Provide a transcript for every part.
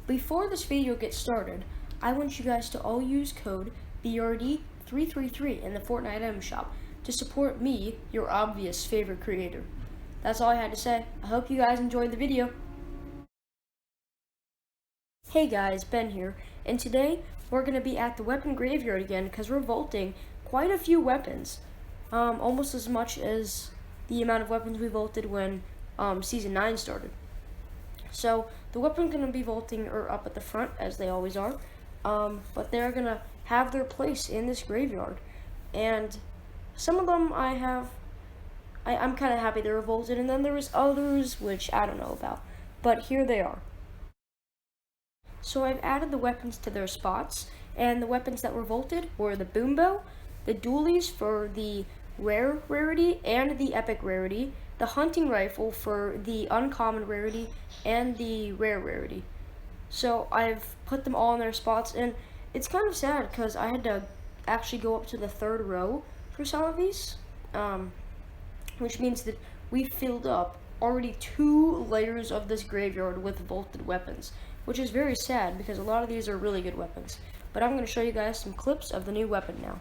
Before this video gets started, I want you guys to all use code BRD333 in the Fortnite item shop to support me, your obvious favorite creator. That's all I had to say. I hope you guys enjoyed the video. Hey guys, Ben here, and today we're going to be at the weapon graveyard again because we're vaulting quite a few weapons. Almost as much as the amount of weapons we vaulted when Season 9 started. So the weapons going to be vaulting are up at the front, as they always are, but they're going to have their place in this graveyard. And some of them I'm kind of happy they were vaulted, and then there was others which I don't know about. But here they are. So I've added the weapons to their spots, and the weapons that were vaulted were the boom bow, the dualies for the rare rarity and the epic rarity, the hunting rifle for the uncommon rarity and the rare rarity. So I've put them all in their spots, and it's kind of sad because I had to actually go up to the third row for some of these, which means that we filled up already 2 layers of this graveyard with vaulted weapons, which is very sad because a lot of these are really good weapons. But I'm going to show you guys some clips of the new weapon now.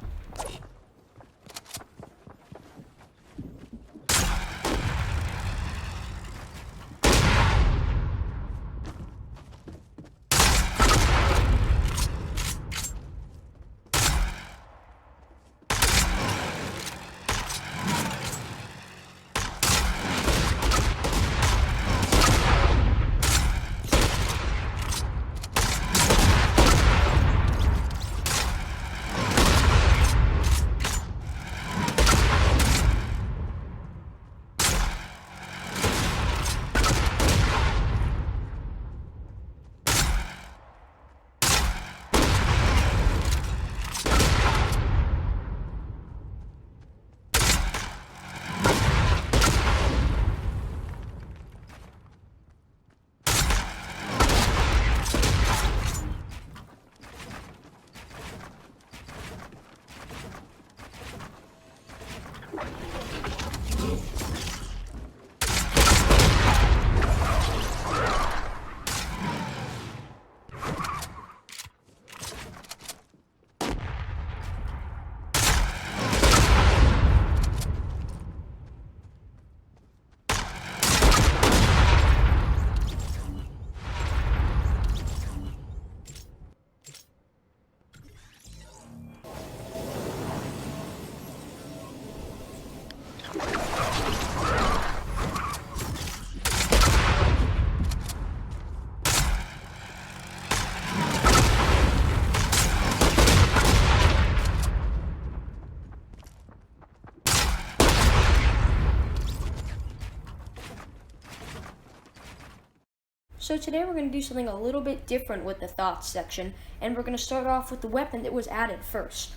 So today we're going to do something a little bit different with the thoughts section, and we're going to start off with the weapon that was added first.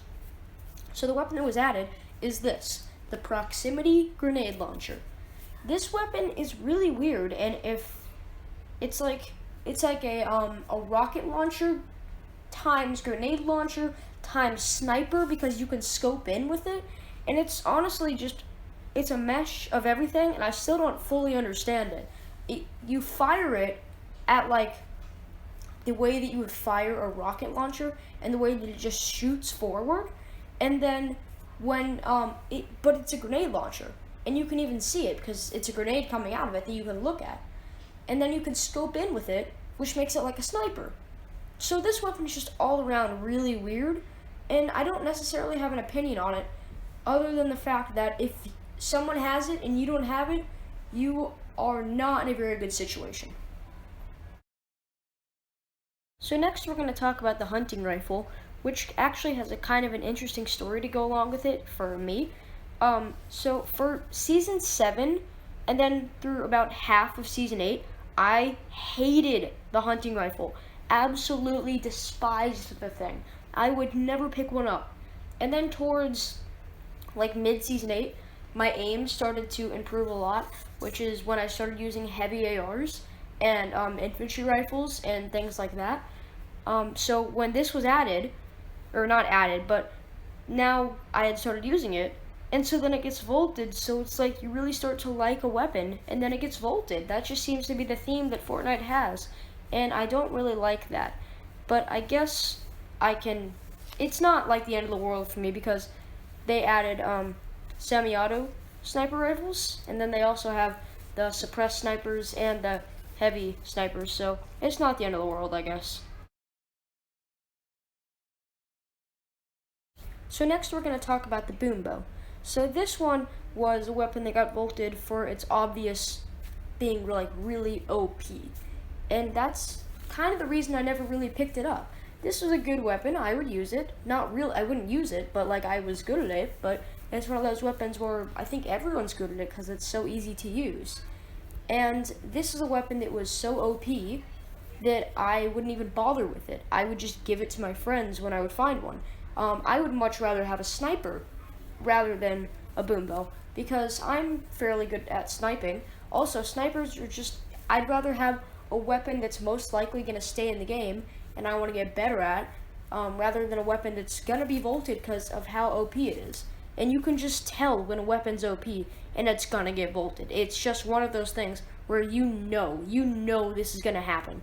So the weapon that was added is this, the proximity grenade launcher. This weapon is really weird, and if it's like a rocket launcher times grenade launcher times sniper, because you can scope in with it, and it's honestly it's a mesh of everything, and I still don't fully understand it. You fire it at like the way that you would fire a rocket launcher, and the way that it just shoots forward, and then when but it's a grenade launcher, and you can even see it because it's a grenade coming out of it that you can look at, and then you can scope in with it, which makes it like a sniper. So this weapon is just all around really weird, and I don't necessarily have an opinion on it other than the fact that if someone has it and you don't have it, you are not in a very good situation. So next we're going to talk about the hunting rifle, which actually has a kind of an interesting story to go along with it for me. So for Season 7, and then through about half of Season 8, I hated the hunting rifle. Absolutely despised the thing. I would never pick one up. And then towards like mid-Season 8, my aim started to improve a lot, which is when I started using heavy ARs and infantry rifles and things like that. So when this was added, or not added, but now I had started using it, and so then it gets vaulted, so it's like you really start to like a weapon, and then it gets vaulted. That just seems to be the theme that Fortnite has, and I don't really like that. But I guess it's not like the end of the world for me because they added semi-auto sniper rifles, and then they also have the suppressed snipers and the heavy snipers, so it's not the end of the world, I guess. So next we're going to talk about the boom bow. So this one was a weapon that got vaulted for its obvious being like really OP. And that's kind of the reason I never really picked it up. This was a good weapon, I would use it. I wouldn't use it, but like I was good at it, but it's one of those weapons where I think everyone's good at it because it's so easy to use. And this is a weapon that was so OP that I wouldn't even bother with it. I would just give it to my friends when I would find one. I would much rather have a sniper rather than a boom bow because I'm fairly good at sniping. Also, snipers are just, I'd rather have a weapon that's most likely going to stay in the game and I want to get better at rather than a weapon that's going to be vaulted because of how OP it is. And you can just tell when a weapon's OP and it's going to get vaulted. It's just one of those things where you know this is going to happen.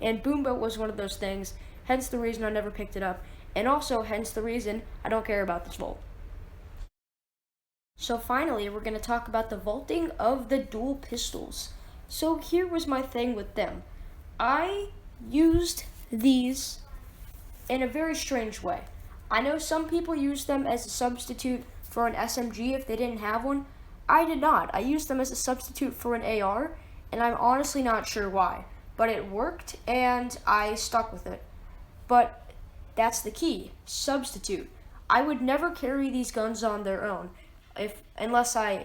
And boom bow was one of those things, hence the reason I never picked it up, and also hence the reason I don't care about this vault. So finally, we're going to talk about the vaulting of the dual pistols. So here was my thing with them. I used these in a very strange way. I know some people use them as a substitute for an SMG if they didn't have one. I did not. I used them as a substitute for an AR, and I'm honestly not sure why. But it worked, and I stuck with it. But that's the key, substitute. I would never carry these guns on their own, unless I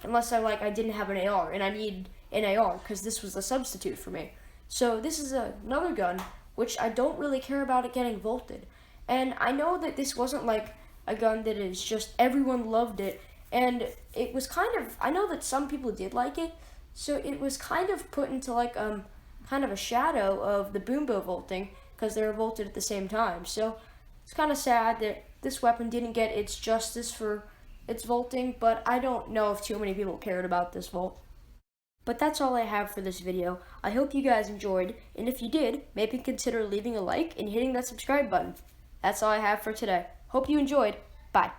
didn't have an AR and I need an AR because this was a substitute for me. So this is another gun which I don't really care about it getting vaulted. And I know that this wasn't like a gun that is just everyone loved it, and it was kind of, I know that some people did like it, so it was kind of put into like kind of a shadow of the boom bow vaulting because they were vaulted at the same time. So it's kind of sad that this weapon didn't get its justice for its vaulting, but I don't know if too many people cared about this vault. But that's all I have for this video. I hope you guys enjoyed, and if you did, maybe consider leaving a like and hitting that subscribe button. That's all I have for today. Hope you enjoyed. Bye.